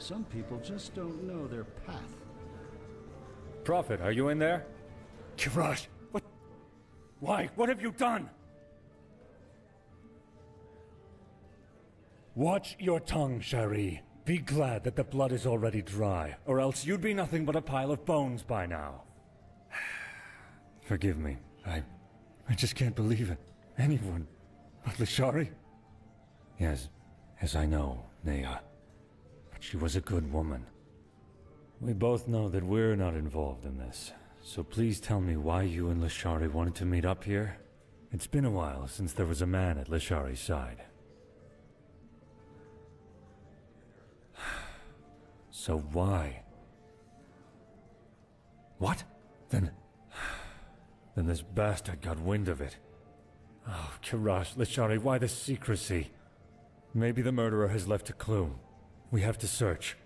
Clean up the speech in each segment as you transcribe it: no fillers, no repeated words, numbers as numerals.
Some people just don't know their path. Prophet, are you in there? Kirash, what? Why? What have you done? Watch your tongue, Shari. Be glad that the blood is already dry, or else you'd be nothing but a pile of bones by now. Forgive me. I just can't believe it. Anyone but Lashari? Yes, I know, Nea. But she was a good woman. We both know that we're not involved in this, so please tell me why you and Lashari wanted to meet up here. It's been a while since there was a man at Lashari's side. So why? What? Then this bastard got wind of it. Oh, Kirash, Lashari, why the secrecy? Maybe the murderer has left a clue. We have to search.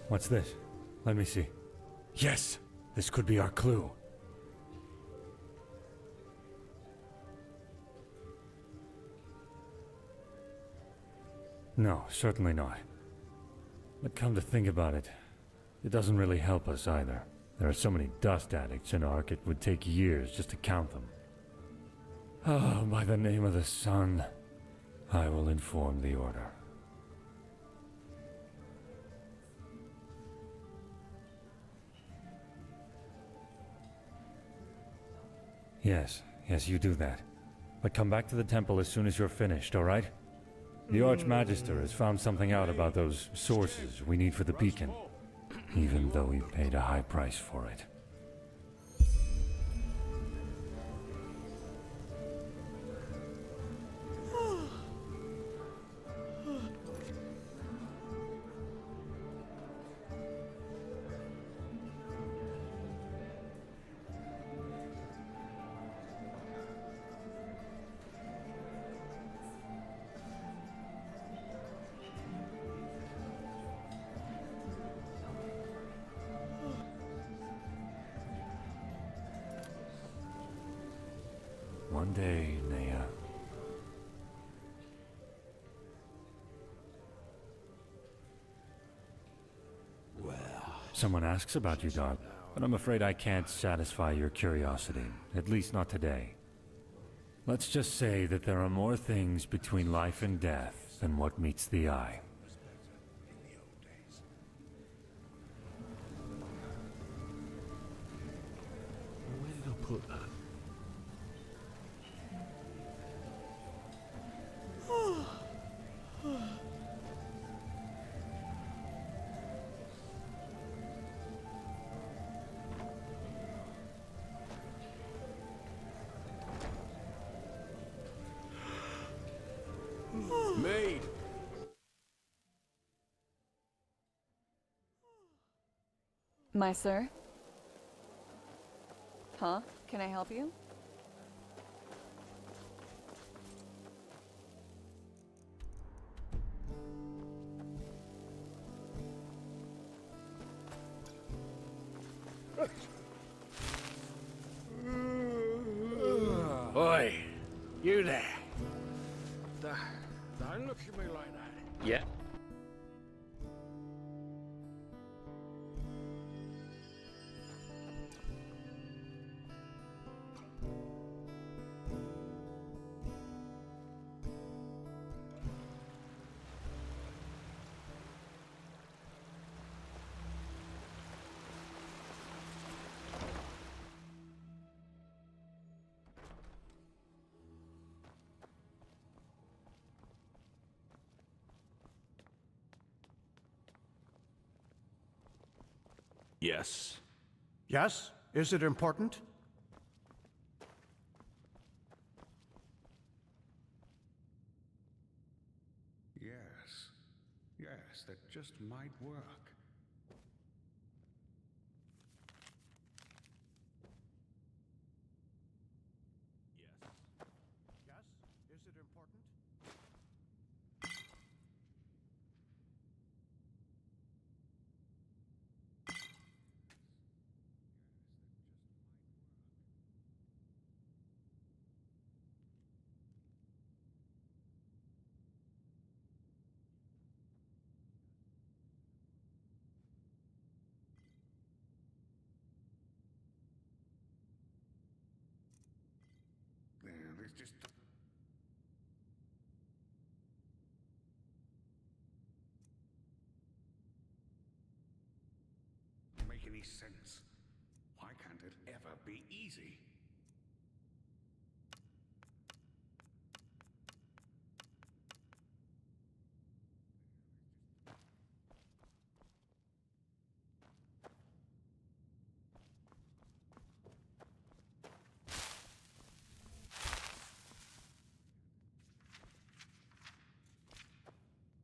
What's this? Let me see. Yes! This could be our clue. No, certainly not. But come to think about it, it doesn't really help us either. There are so many dust addicts in Ark, it would take years just to count them. Oh, by the name of the sun, I will inform the Order. Yes, you do that. But come back to the temple as soon as you're finished, alright? The Archmagister has found something out about those sources we need for the beacon, even though he paid a high price for it. One day, Nea. Well... Someone asks about you, Dark, but I'm afraid I can't satisfy your curiosity, at least not today. Let's just say that there are more things between life and death than what meets the eye. Where did I put that? Maid! My sir? Huh? Can I help you? Oi! You there! Don't look at me like that. Yeah. Yes. Yes? Is it important? Yes. Yes, that just might work. Yes? Is it important? There's just... make any sense. Why can't it ever be easy?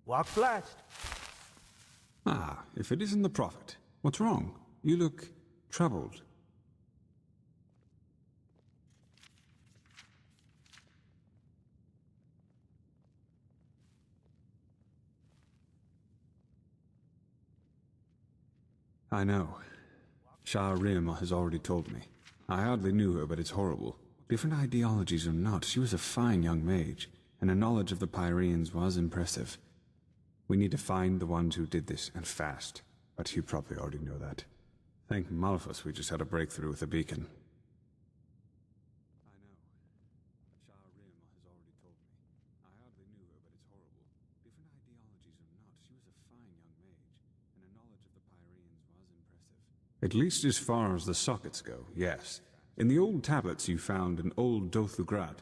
Walk fast. Ah, if it isn't the Prophet. What's wrong? You look troubled. I know. Shah Rim has already told me. I hardly knew her, but it's horrible. Different ideologies or not, she was a fine young mage, and her knowledge of the Pyreans was impressive. We need to find the ones who did this, and fast. But you probably already know that. Thank Malphus we just had a breakthrough with the beacon. I know. Shah Rim has already told me. I hardly knew her, but it's horrible. Different ideologies or not, she was a fine young mage, and her knowledge of the Pyreans was impressive. At least as far as the sockets go, yes. In the old tablets you found in Old Dothugrad,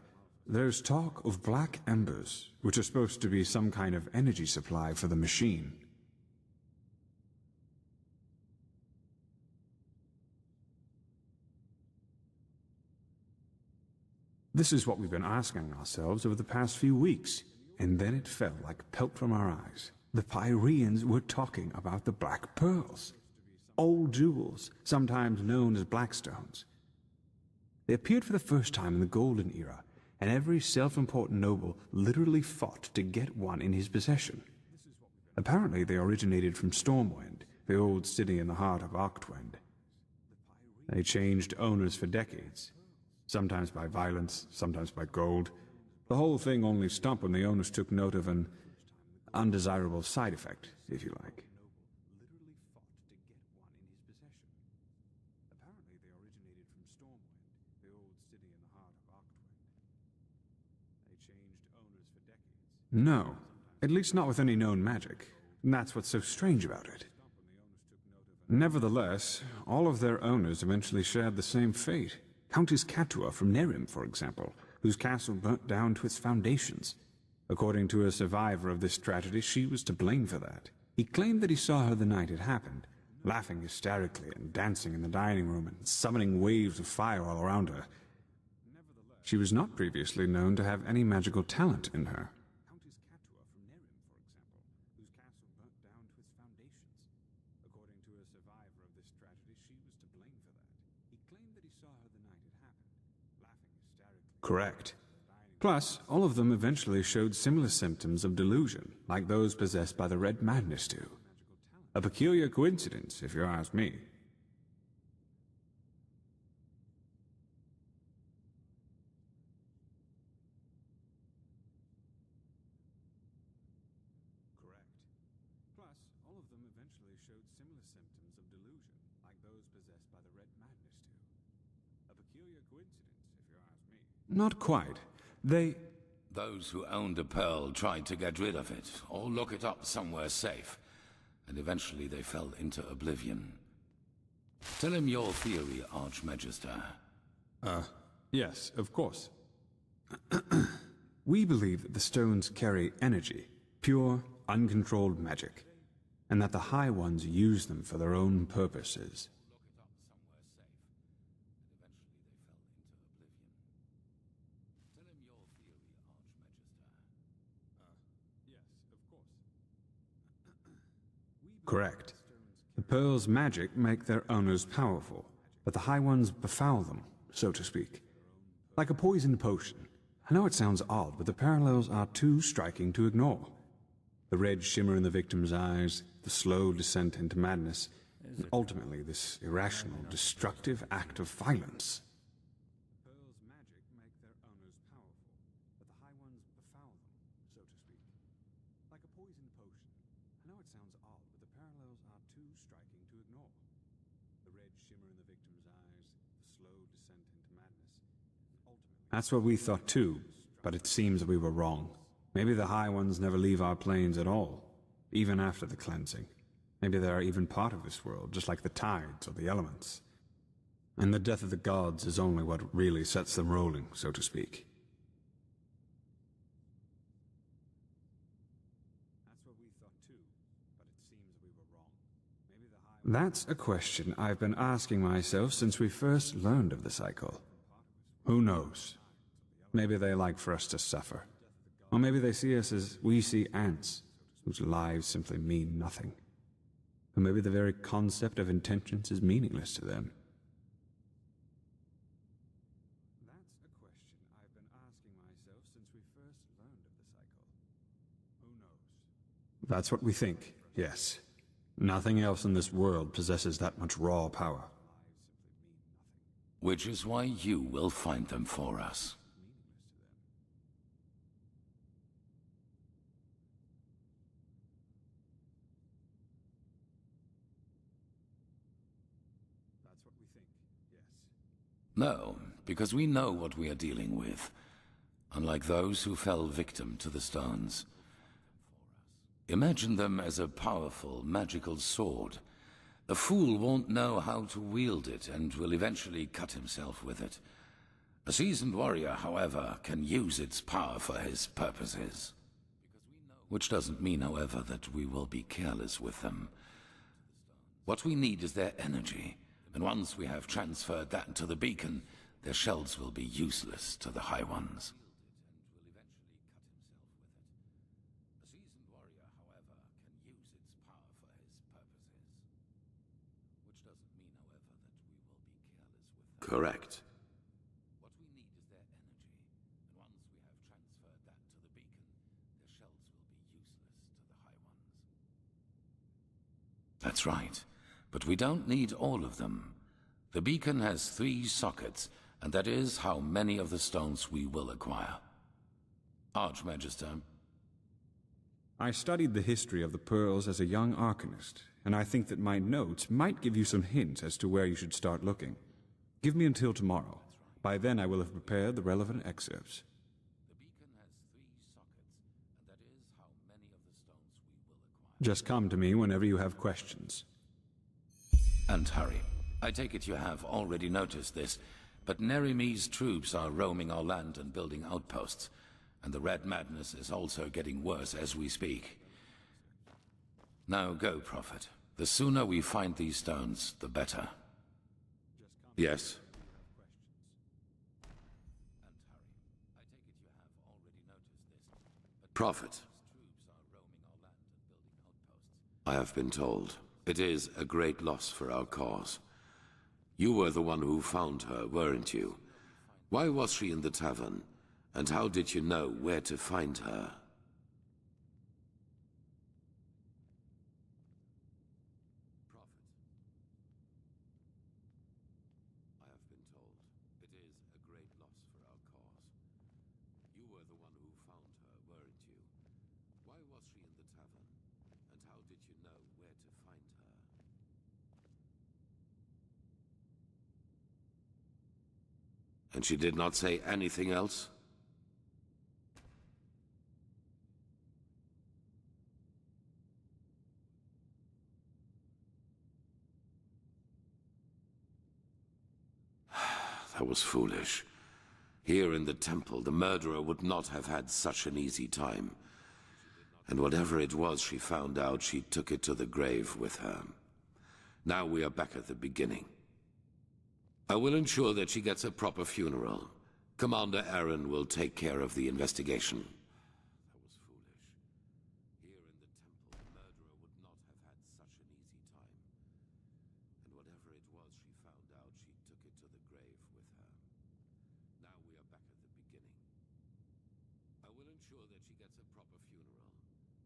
there's talk of black embers, which are supposed to be some kind of energy supply for the machine. This is what we've been asking ourselves over the past few weeks, and then it fell like pelt from our eyes. The Pyreans were talking about the Black Pearls. Old jewels, sometimes known as Blackstones. They appeared for the first time in the Golden Era, and every self-important noble literally fought to get one in his possession. Apparently they originated from Stormwind, the old city in the heart of Arctwind. They changed owners for decades, sometimes by violence, sometimes by gold. The whole thing only stopped when the owners took note of an undesirable side effect, if you like. No, at least not with any known magic. And that's what's so strange about it. Nevertheless, all of their owners eventually shared the same fate. Countess Catua from Nerim, for example, whose castle burnt down to its foundations. According to a survivor of this tragedy, she was to blame for that. He claimed that he saw her the night it happened, laughing hysterically and dancing in the dining room and summoning waves of fire all around her. She was not previously known to have any magical talent in her. Correct. Plus, all of them eventually showed similar symptoms of delusion, like those possessed by the Red Madness do. A peculiar coincidence, if you ask me. Correct. Plus, all of them eventually showed similar symptoms of delusion, like those possessed by the Red Madness do. A peculiar coincidence, if you ask me. Not quite. Those who owned a pearl tried to get rid of it, or lock it up somewhere safe, and eventually they fell into oblivion. Tell him your theory, Archmagister. Yes, of course. We believe that the stones carry energy, pure, uncontrolled magic. and that the High Ones use them for their own purposes. Correct. The Pearl's magic make their owners powerful, but the High Ones befoul them, so to speak. Like a poison potion. I know it sounds odd, but the parallels are too striking to ignore. The red shimmer in the victim's eyes, the slow descent into madness, and ultimately this irrational, destructive act of violence. The Pearl's magic make their owners powerful, but the High Ones befoul them, so to speak. Like a poison potion. I know it sounds odd, but the parallels are too striking to ignore. The red shimmer in the victim's eyes, the slow descent into madness, and ultimately... That's what we thought too, but it seems we were wrong. Maybe the High Ones never leave our planes at all, even after the cleansing. Maybe they are even part of this world, just like the tides or the elements. And the death of the gods is only what really sets them rolling, so to speak. That's what we thought too, but it seems we were wrong. Maybe the High... That's a question I've been asking myself since we first learned of the cycle. Who knows? Maybe they like for us to suffer. Or maybe they see us as we see ants, whose lives simply mean nothing. Or maybe the very concept of intentions is meaningless to them. That's a question I've been asking myself since we first learned of the cycle. Who knows? That's what we think, yes. Nothing else in this world possesses that much raw power. Which is why you will find them for us. No, because we know what we are dealing with, unlike those who fell victim to the stones. Imagine them as a powerful, magical sword. A fool won't know how to wield it and will eventually cut himself with it. A seasoned warrior, however, can use its power for his purposes. Which doesn't mean, however, that we will be careless with them. What we need is their energy. And once we have transferred that to the beacon, their shells will be useless to the High Ones. Correct. What we need is their energy, and once we have transferred that to the beacon, their shells will be useless to the High Ones. That's right. But we don't need all of them. The beacon has 3 sockets, and that is how many of the stones we will acquire. Archmagister. I studied the history of the pearls as a young arcanist, and I think that my notes might give you some hints as to where you should start looking. Give me until tomorrow. By then I will have prepared the relevant excerpts. The beacon has 3 sockets, and that is how many of the stones we will acquire. Just come to me whenever you have questions. And hurry. I take it you have already noticed this, but Nerimi's troops are roaming our land and building outposts, and the Red Madness is also getting worse as we speak. Now go, Prophet. The sooner we find these stones, the better. Yes. Prophet. I have been told. It is a great loss for our cause. You were the one who found her, weren't you? Why was she in the tavern? And how did you know where to find her? I have been told. It is a great loss for our cause. You were the one who found her, weren't you? Why was she in the tavern? And how did you know where to find her? And she did not say anything else? That was foolish. Here in the temple, the murderer would not have had such an easy time. And whatever it was she found out, she took it to the grave with her. Now we are back at the beginning. I will ensure that she gets a proper funeral. Commander Aaron will take care of the investigation. That was foolish. Here in the temple, the murderer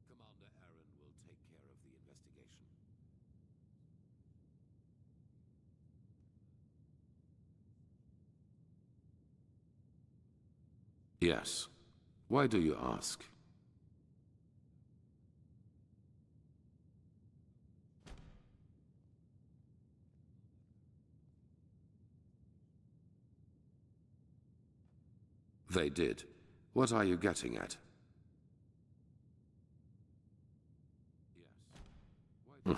would not have had such an easy time. And whatever it was she found out, she took it to the grave with her. Now we are back at the beginning. I will ensure that she gets a proper funeral. Commander Aaron will take care of the investigation. Yes. Why do you ask? They did. What are you getting at? Yes.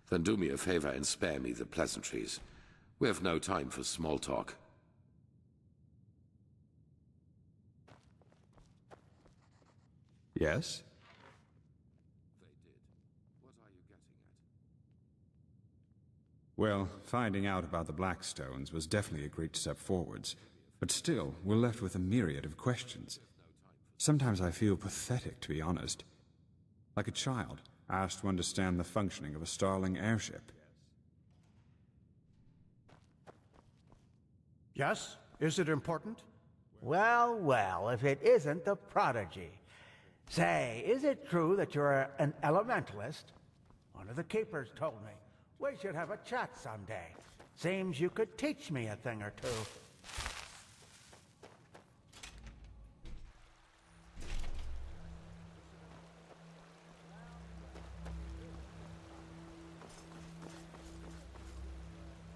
Then do me a favor and spare me the pleasantries. We have no time for small talk. Yes? They did. What are you getting at? Well, finding out about the Blackstones was definitely a great step forwards. But still, we're left with a myriad of questions. Sometimes I feel pathetic, to be honest. Like a child, asked to understand the functioning of a Starling airship. Yes? Is it important? Well, well, if it isn't the prodigy. Say, is it true that you're an elementalist? One of the keepers told me. We should have a chat someday. Seems you could teach me a thing or two.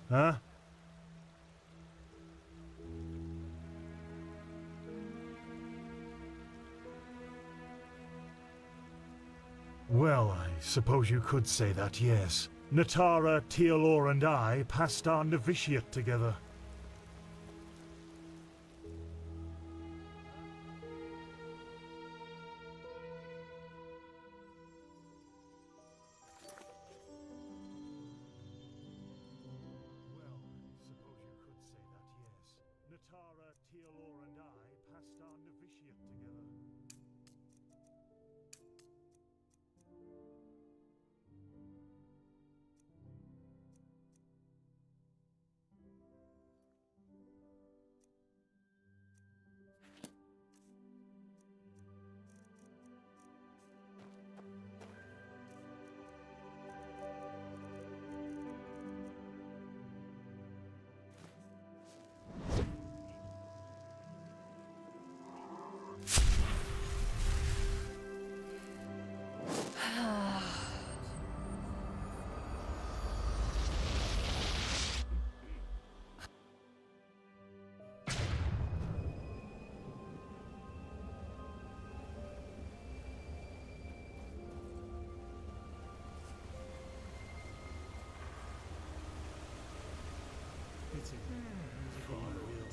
Huh? Well, I suppose you could say that, yes. Natara, Tealor, and I passed our novitiate together. Natara, Tealor, and I passed our novitiate together.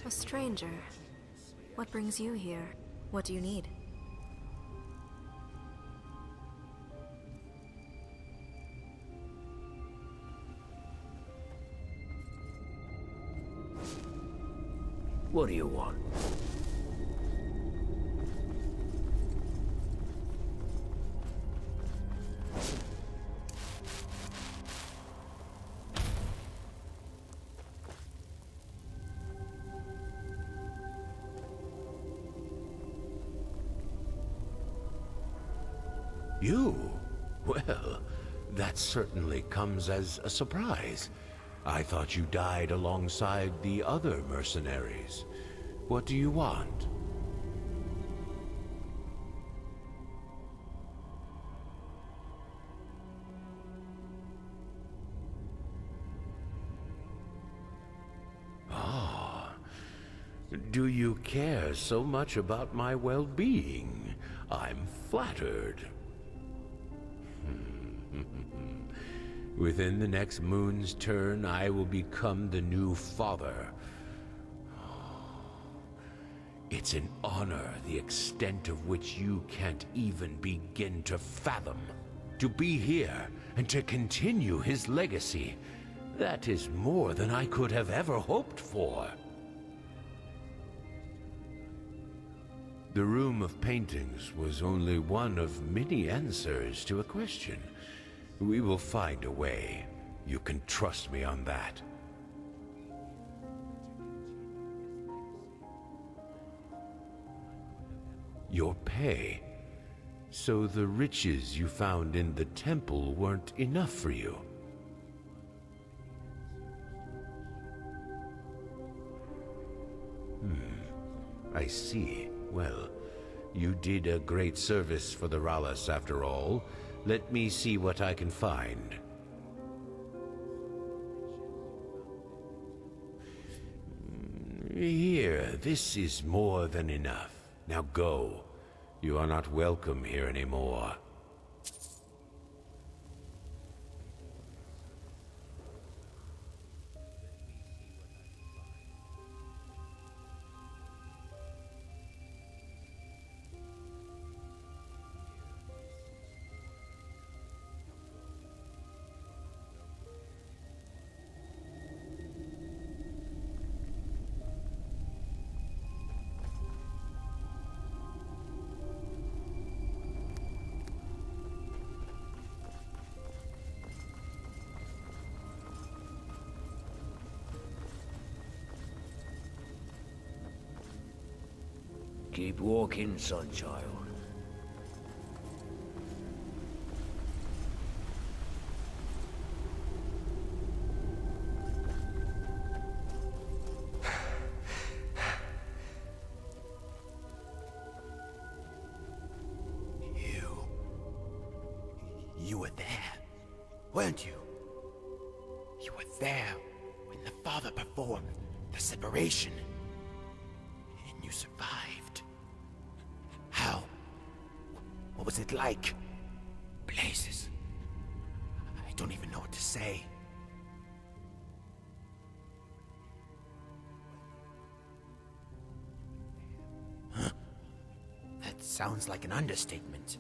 A stranger. What brings you here? What do you need? What do you want? You? Well, that certainly comes as a surprise. I thought you died alongside the other mercenaries. What do you want? Ah, do you care so much about my well-being? I'm flattered. Within the next moon's turn, I will become the new father. It's an honor the extent of which you can't even begin to fathom. To be here and to continue his legacy, that is more than I could have ever hoped for. The room of paintings was only one of many answers to a question. We will find a way. You can trust me on that. Your pay. So the riches you found in the temple weren't enough for you. I see. Well, you did a great service for the Rallis after all. Let me see what I can find. Here, this is more than enough. Now go. You are not welcome here anymore. Keep walking, Sunchild. You were there, weren't you? You were there when the Father performed the separation. And you survived. How? What was it like? Blazes. I don't even know what to say. Huh? That sounds like an understatement.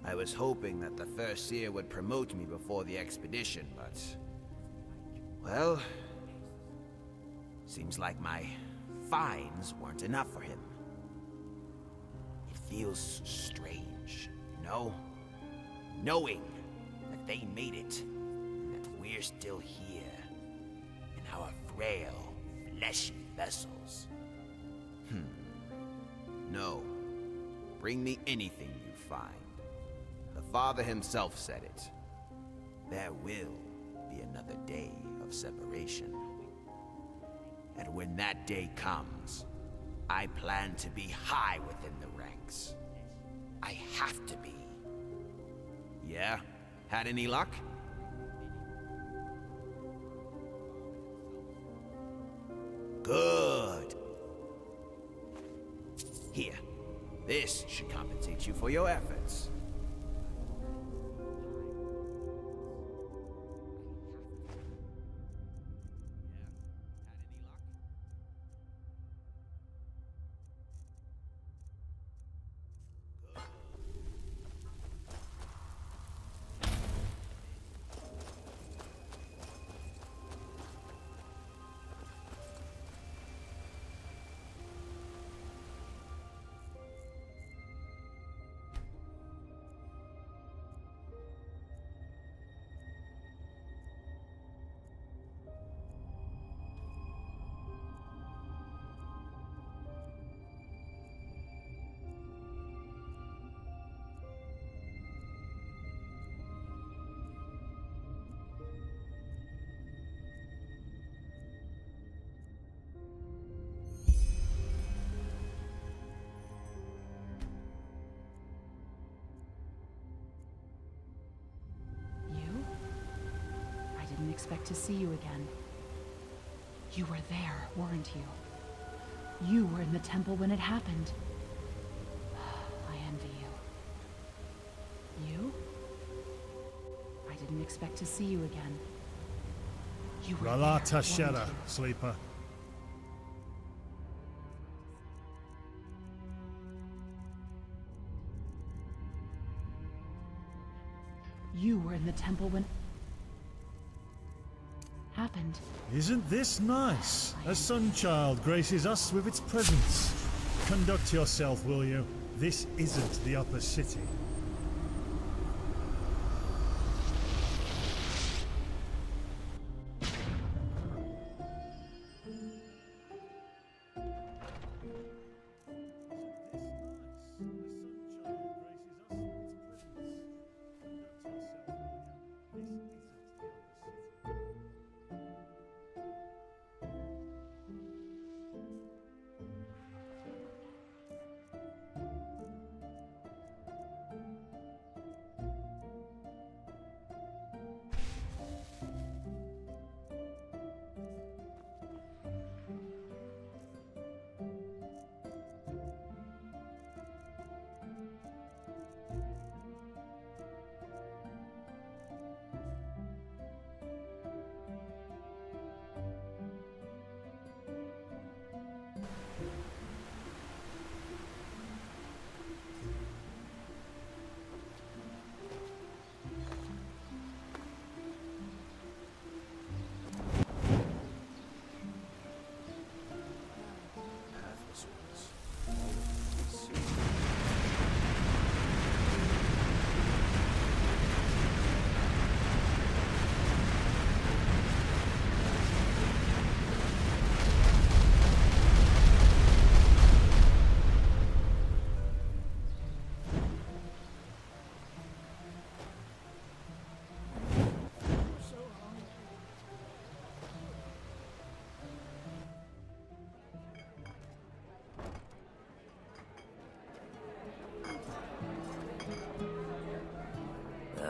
I was hoping that the First Seer would promote me before the expedition, but... well... seems like my fines weren't enough for him. It feels strange, you know? Knowing that they made it, and that we're still here, in our frail, fleshy vessels. No. Bring me anything you find. The Father himself said it. There will be another day of separation. And when that day comes, I plan to be high within the ranks. I have to be. Yeah? Had any luck? Good. Here. This should compensate you for your efforts. Expect to see you again. You were there, weren't you? You were in the temple when it happened. I envy you. You? I didn't expect to see you again. You were Rala there, Tashera, weren't you? sleeper. You were in the temple when... happened. Isn't this nice? A sun-child graces us with its presence. Conduct yourself, will you? This isn't the upper city.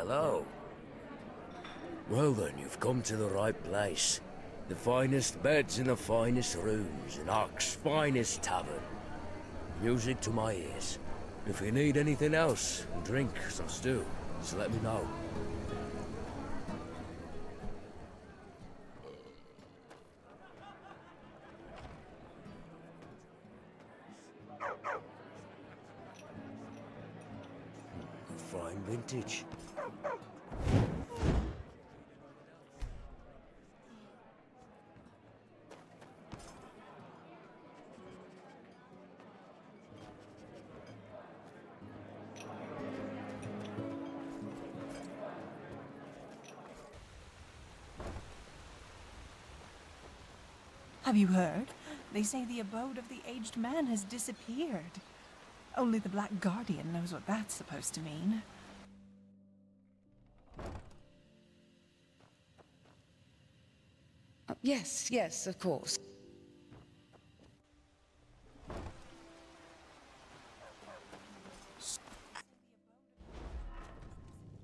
Hello. Well then, you've come to the right place. The finest beds in the finest rooms, in Ark's finest tavern. Music to my ears. If you need anything else, drink, some stew, just let me know. Fine vintage. Have you heard? They say the abode of the aged man has disappeared. Only the Black Guardian knows what that's supposed to mean. Yes, yes, of course.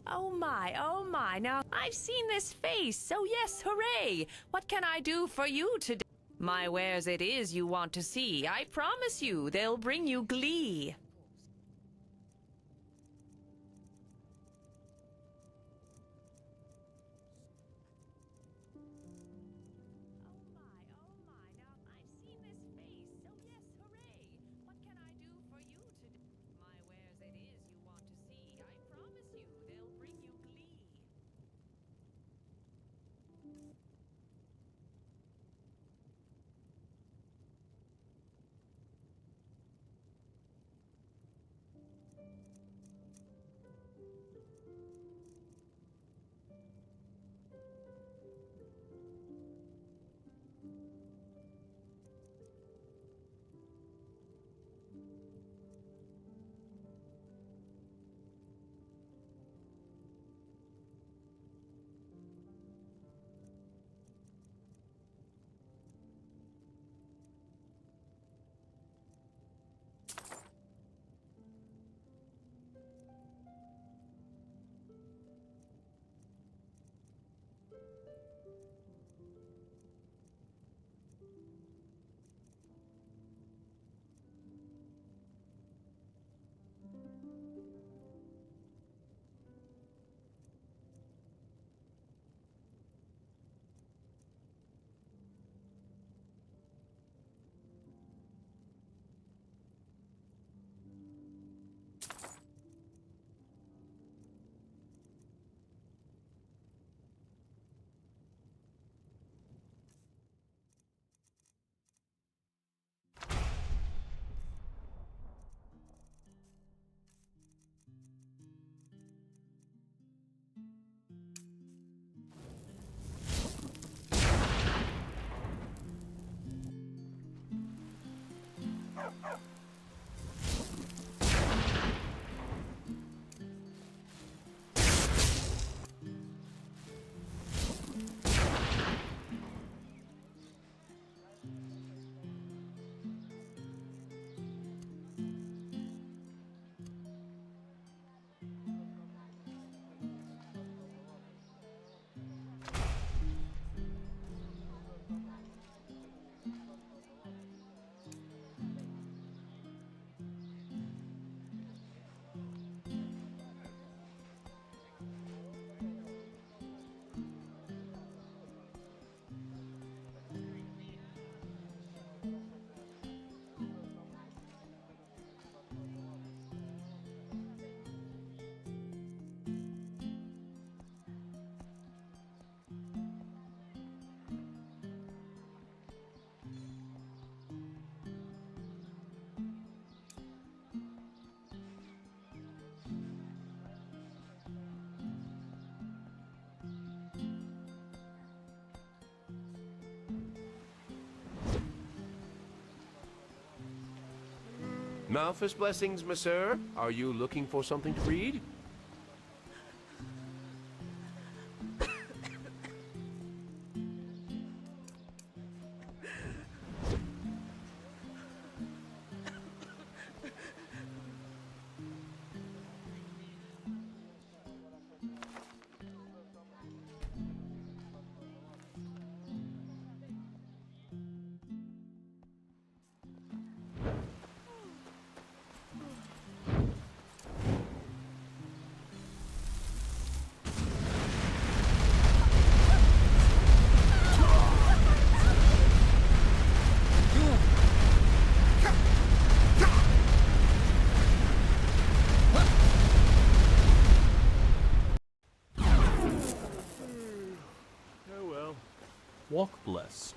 Oh my, now I've seen this face, so yes, hooray! What can I do for you today? My wares it is you want to see. I promise you, they'll bring you glee. Malphus blessings, monsieur. Are you looking for something to read? Walk blessed.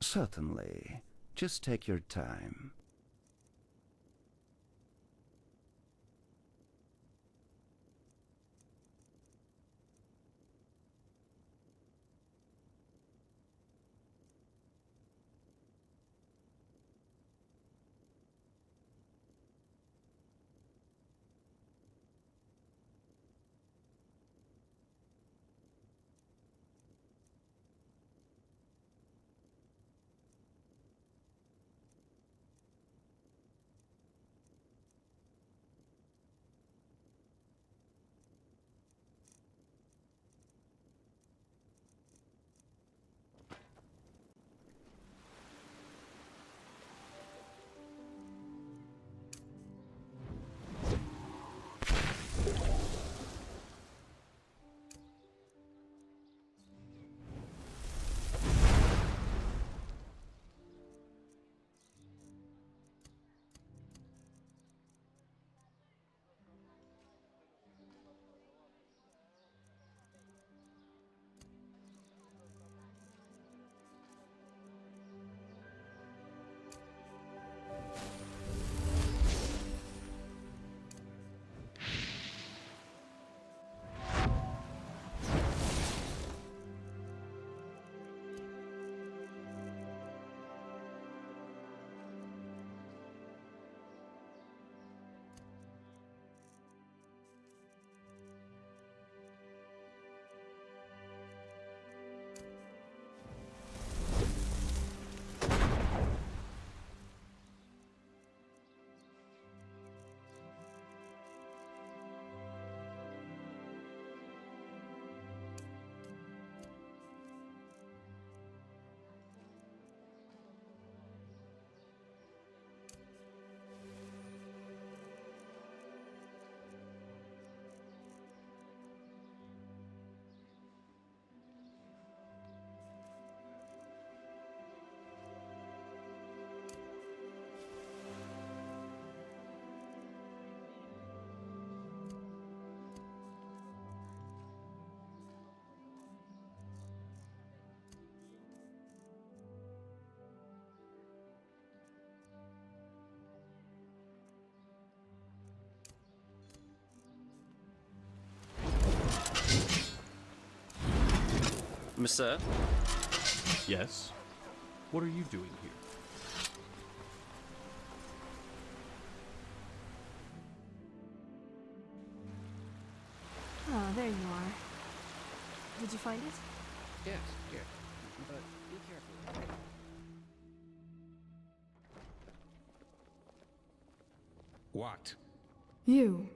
Certainly. Just take your time. Monsieur? Yes? What are you doing here? Ah, there you are. Did you find it? Yes, here. But be careful. What? You.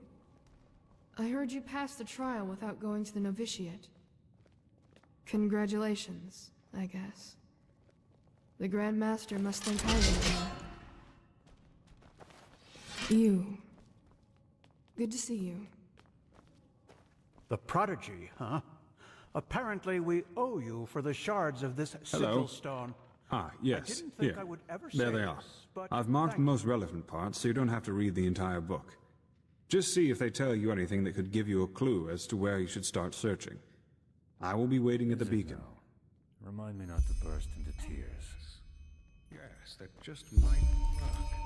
I heard you passed the trial without going to the novitiate. Congratulations, I guess. The Grand Master must think highly of you. You. Good to see you. The prodigy, huh? Apparently we owe you for the shards of this Hello. sigil stone. Ah, yes. I didn't think Here. I would ever There say they are. this, but I've marked the thank most relevant parts, so you don't have to read the entire book. Just see if they tell you anything that could give you a clue as to where you should start searching. I will be waiting at the beacon. Remind me not to burst into tears. Yes, that just might work.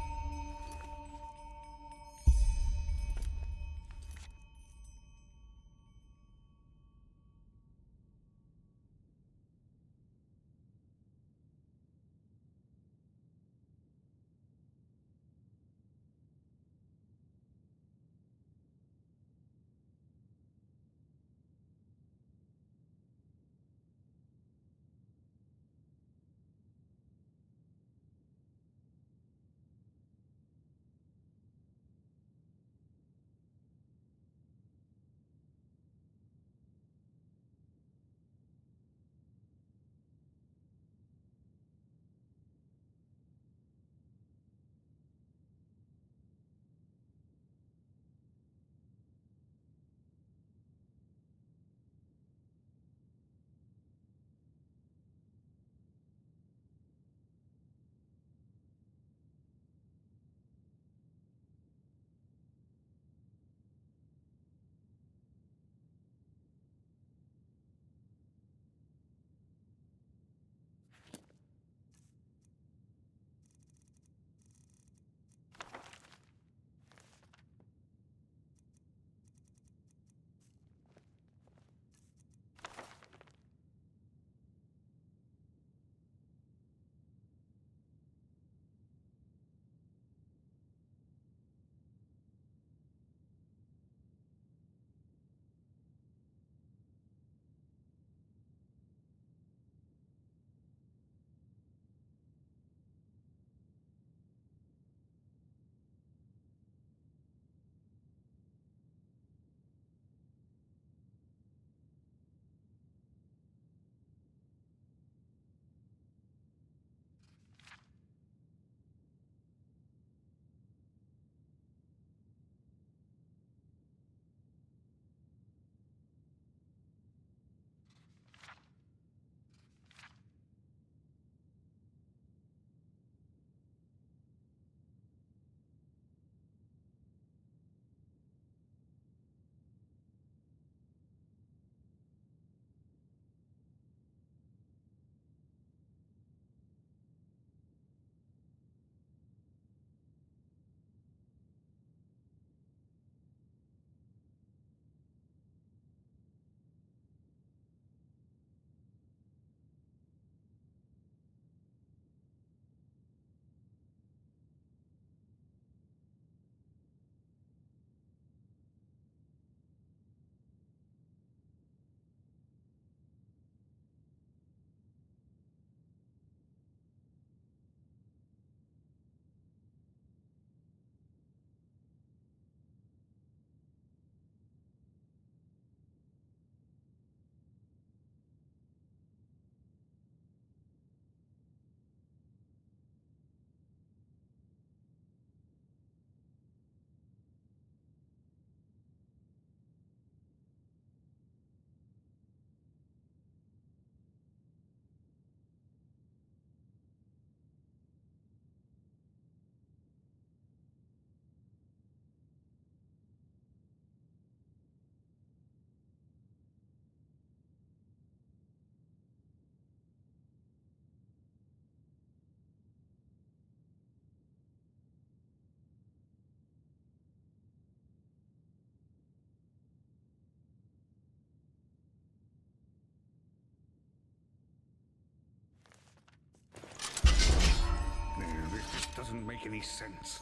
doesn't make any sense.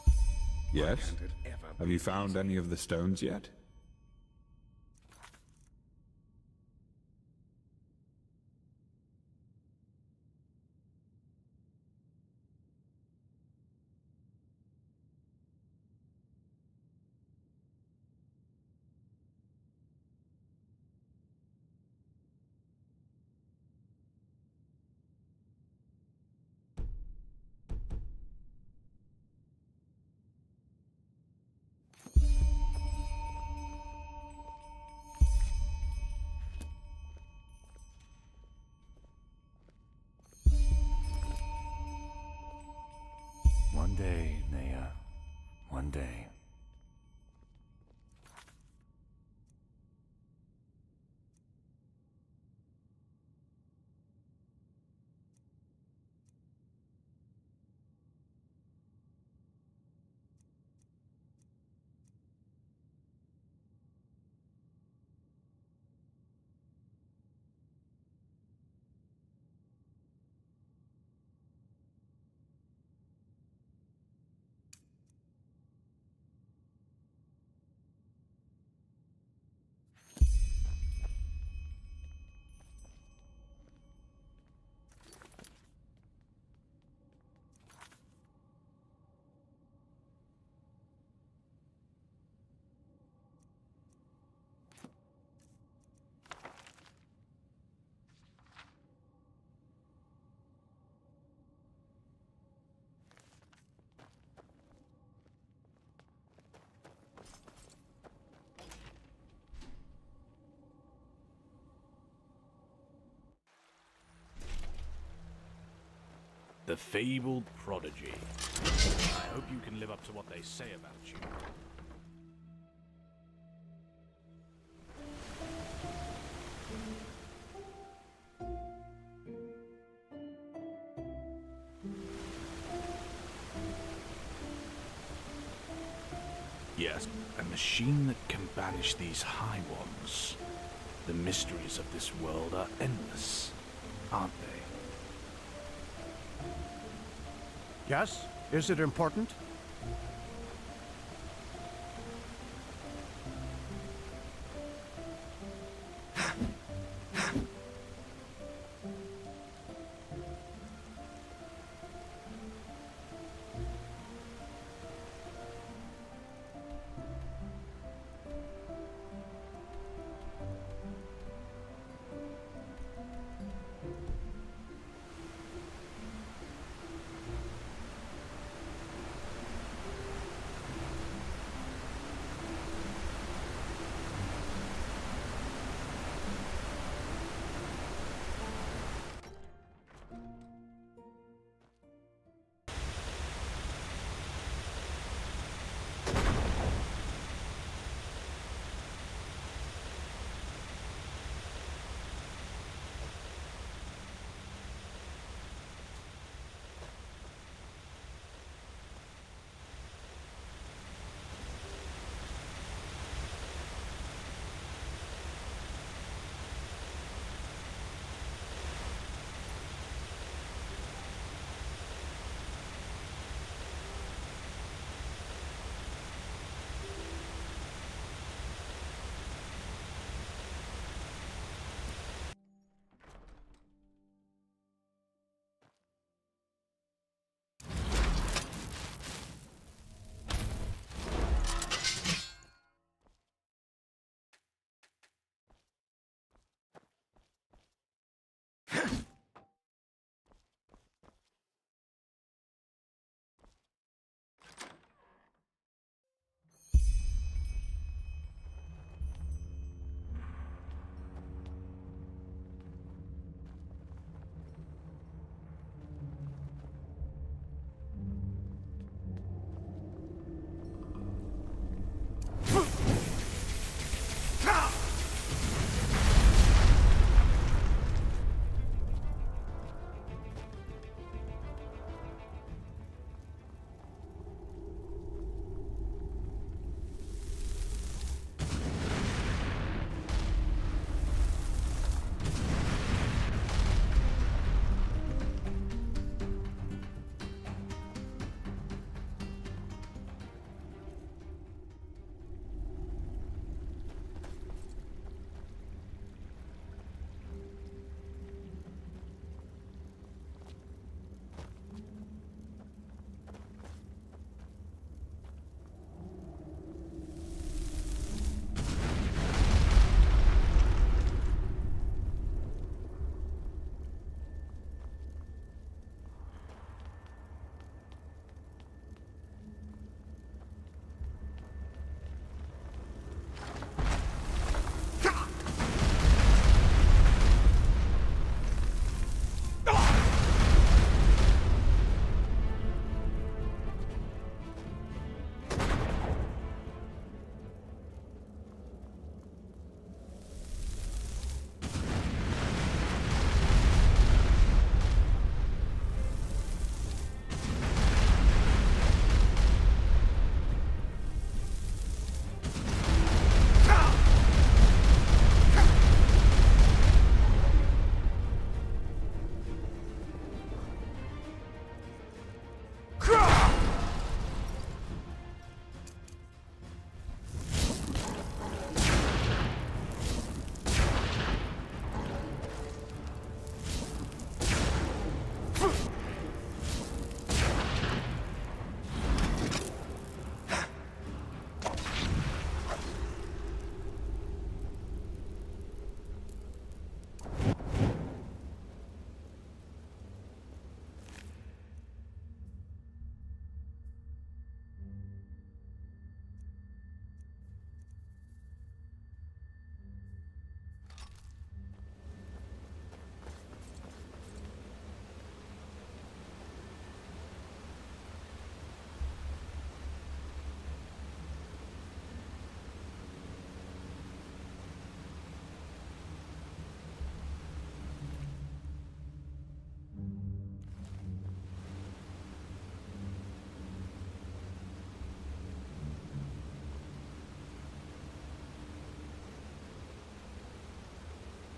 Yes? can't it ever Have you found any of the stones yet? One day, Nea. One day. The fabled prodigy. I hope you can live up to what they say about you. Yes, a machine that can banish these high ones. The mysteries of this world are endless, aren't they? Yes? Is it important?